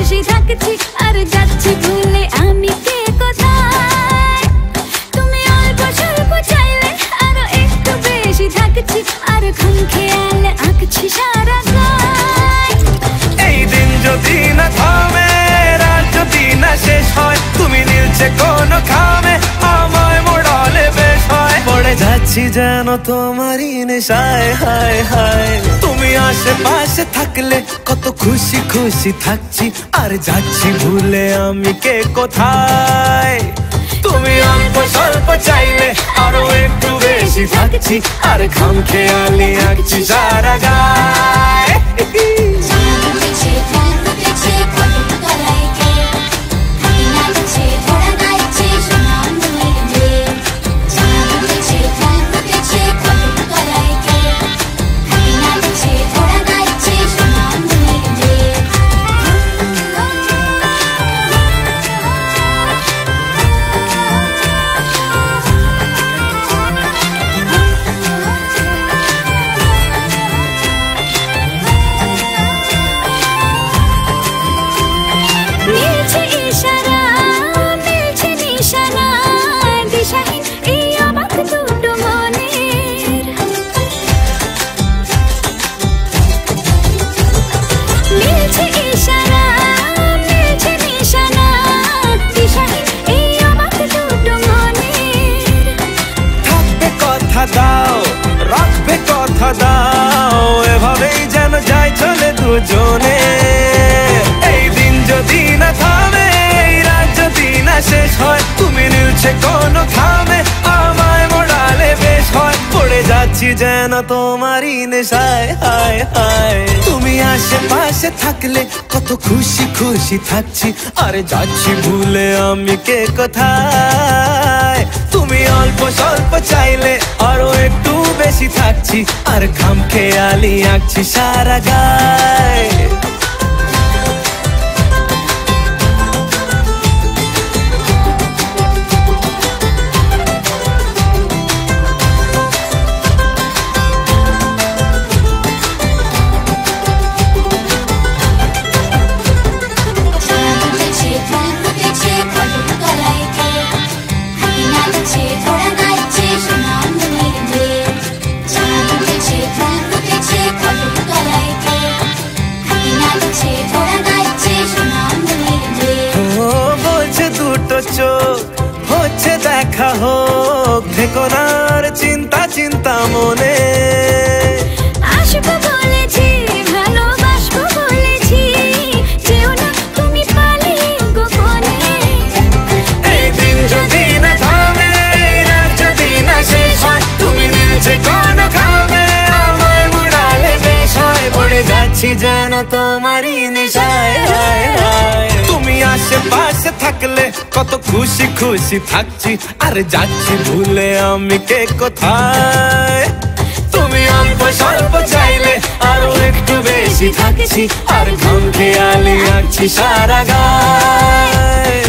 খুশি থাকছি আর যাচ্ছি ভুলে আমি কে কোথায়। তুমি অল্প স্বল্প চাইলে আরো একটু বেশি থাকছি আর খুন খেয়ালে আঁকছি সারা গায়। এই দিন যদি না থামে, রাত যদি না শেষ হয়, তুমি নীলছে কোন খামে আমায় মোড়ালে বেশ হয়। পড়ে যাচ্ছি যেন তোমারই নেশায়, হায় হায়। তুমি আশেপাশে থাকলে কত খুশি খুশি থাকছি আর যাচ্ছি ভুলে আমি কে কোথায়। তুমি অল্প স্বল্প চাইলে আরো একটু বেশি থাকছি আর খাম খেয়ালি আঁকছি সারা গায়। দাও রাখবে কথা দাও, এভাবেই যেন যাই চলে দুজনে। এই দিন যদি না থামে, এই রাত যদি না শেষ হয়, তুমি নীলছে কোন খামে আমায় মোড়ালে বেশ হয়। পড়ে যাচ্ছি যেন তোমারই নেশায়, হায় হায়। তুমি আশেপাশে থাকলে কত খুশি খুশি থাকছি আর যাচ্ছি ভুলে আমি কে কোথায়। তুমি অল্প স্বল্প চাইলে আরো একটু বেশি থাকছি আর খাম খেয়ালি আঁকছি সারা গায়। হচ্ছে দেখা হোক, থেকো না আর চিন্তা চিন্তা মনে। আসবো বলেছি, ভালোবাসবো বলেছি, যেও না তুমি পালিয়ে গোপনে। এই দিন যদি না থামে, রাত যদি না শেষ হয়, তুমি নীলছে কোন খামে আমায় মোড়ালে বেশ হয়। পড়ে যাচ্ছি যেন তোমারই নেশায়, হায় হায়। তুমি আশেপাশে থাকলে কত খুশি খুশি থাকছি আর যাচ্ছি ভুলে আমি কে কোথায়। তুমি অল্প স্বল্প চাইলে আরো একটু বেশি থাকছি আর খাম খেয়ালি আঁকছি সারা গায়।